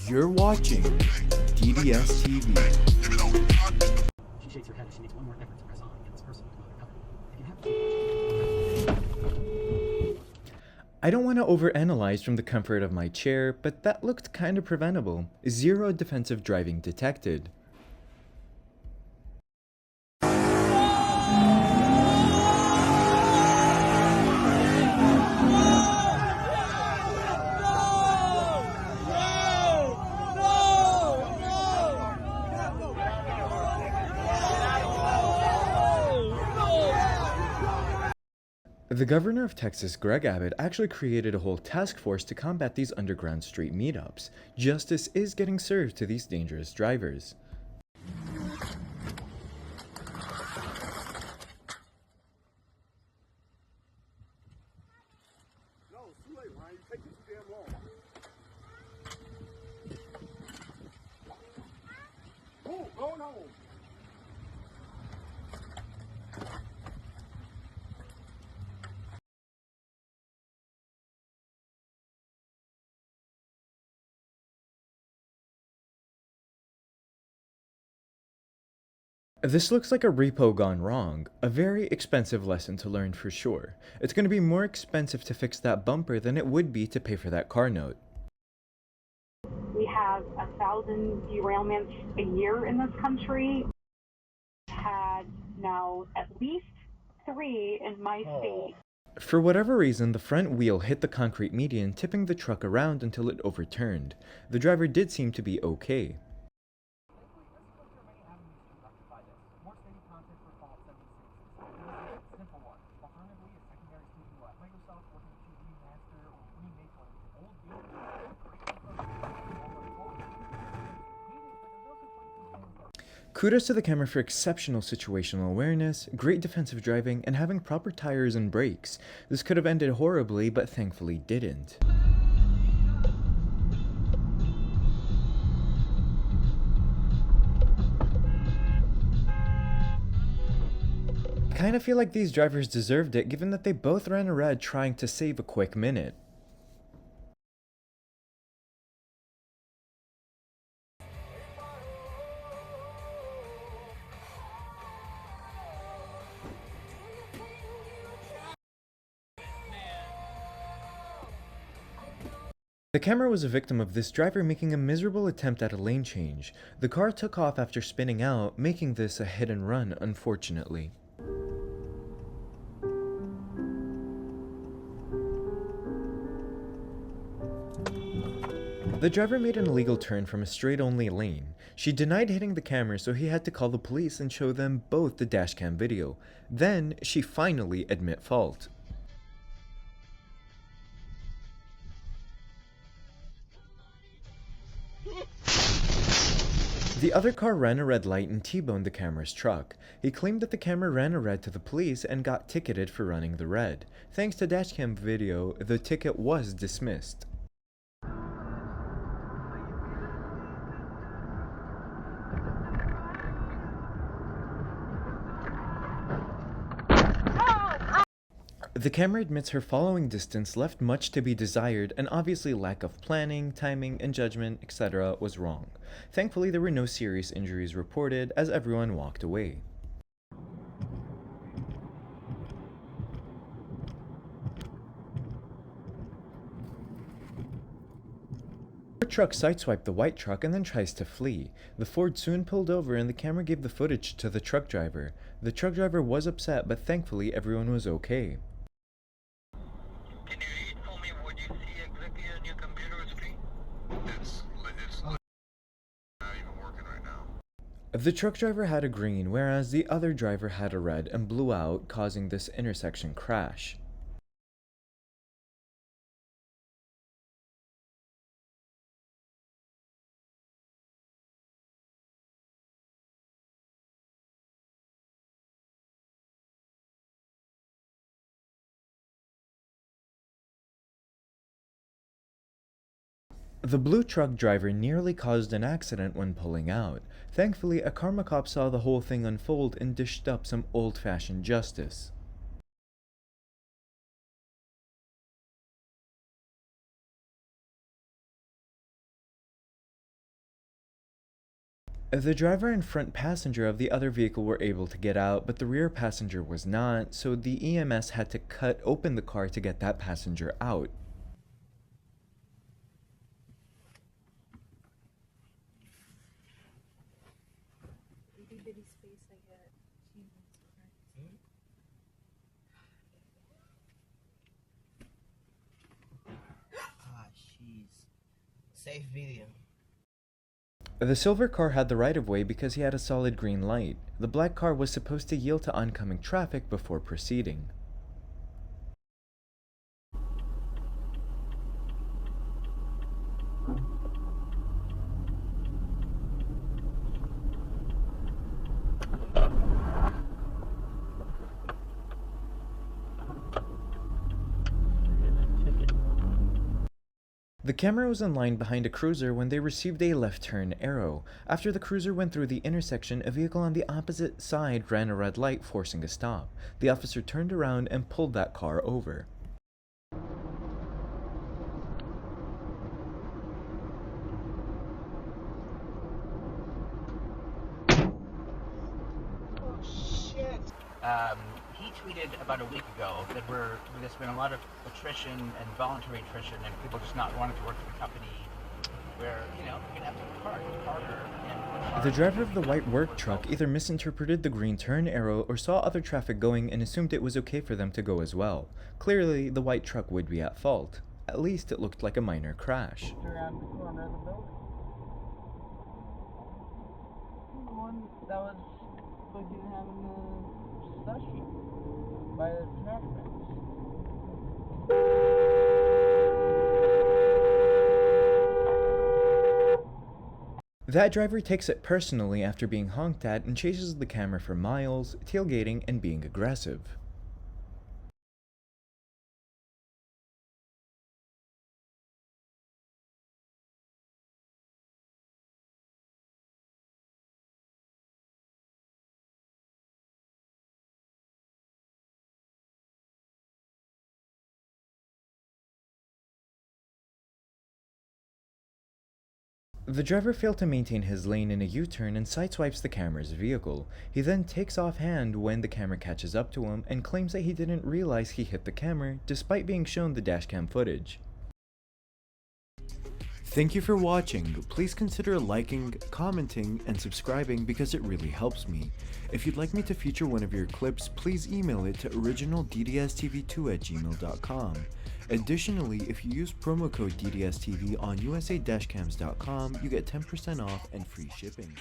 You're watching DBS TV. She shakes her head as she makes one more effort to press on against this person with another couple. If you have I don't want to overanalyze from the comfort of my chair, but that looked kinda preventable. Zero defensive driving detected. The governor of Texas, Greg Abbott, actually created a whole task force to combat these underground street meetups. Justice is getting served to these dangerous drivers. No, it's too late, Ryan. You're taking too damn long. Move, going home. This looks like a repo gone wrong. A very expensive lesson to learn for sure. It's going to be more expensive to fix that bumper than it would be to pay for that car note. We have 1,000 derailments a year in this country. Had now at least 3 in my state. For whatever reason, the front wheel hit the concrete median, tipping the truck around until it overturned. The driver did seem to be okay. Kudos to the camera for exceptional situational awareness, great defensive driving, and having proper tires and brakes. This could have ended horribly, but thankfully didn't. I kinda feel like these drivers deserved it, given that they both ran a red trying to save a quick minute. The camera was a victim of this driver making a miserable attempt at a lane change. The car took off after spinning out, making this a hit and run, unfortunately. The driver made an illegal turn from a straight-only lane. She denied hitting the camera, so he had to call the police and show them both the dashcam video. Then, she finally admit fault. The other car ran a red light and T-boned the camera's truck. He claimed that the camera ran a red to the police and got ticketed for running the red. Thanks to dashcam video, the ticket was dismissed. The camera admits her following distance left much to be desired, and obviously lack of planning, timing, and judgment, etc. was wrong. Thankfully, there were no serious injuries reported as everyone walked away. The truck sideswiped the white truck and then tries to flee. The Ford soon pulled over and the camera gave the footage to the truck driver. The truck driver was upset, but thankfully everyone was okay. Can you read for me what you see exactly on your computer screen? It's not even working right now. The truck driver had a green, whereas the other driver had a red and blew out, causing this intersection crash. The blue truck driver nearly caused an accident when pulling out. Thankfully, a karma cop saw the whole thing unfold and dished up some old-fashioned justice. The driver and front passenger of the other vehicle were able to get out, but the rear passenger was not, so the EMS had to cut open the car to get that passenger out. Ah, jeez. Safe video. The silver car had the right of way because he had a solid green light. The black car was supposed to yield to oncoming traffic before proceeding. The camera was in line behind a cruiser when they received a left turn arrow. After the cruiser went through the intersection, a vehicle on the opposite side ran a red light, forcing a stop. The officer turned around and pulled that car over. Oh, shit. He tweeted about a week ago that there's been a lot of attrition and voluntary attrition and people just not wanting to work for the company where, you know, you're going to have to work harder and The driver of the white work truck either misinterpreted the green turn arrow or saw other traffic going and assumed it was okay for them to go as well. Clearly, the white truck would be at fault. At least it looked like a minor crash. Around the corner of the building. The one that was fucking having the sushi by the trash bags. That driver takes it personally after being honked at and chases the camera for miles, tailgating and being aggressive. The driver failed to maintain his lane in a U-turn and sideswipes the camera's vehicle. He then takes offhand when the camera catches up to him and claims that he didn't realize he hit the camera despite being shown the dashcam footage. Thank you for watching. Please consider liking, commenting, and subscribing because it really helps me. If you'd like me to feature one of your clips, please email it to originalddstv2@gmail.com. Additionally, if you use promo code DDSTV on USA-cams.com, you get 10% off and free shipping.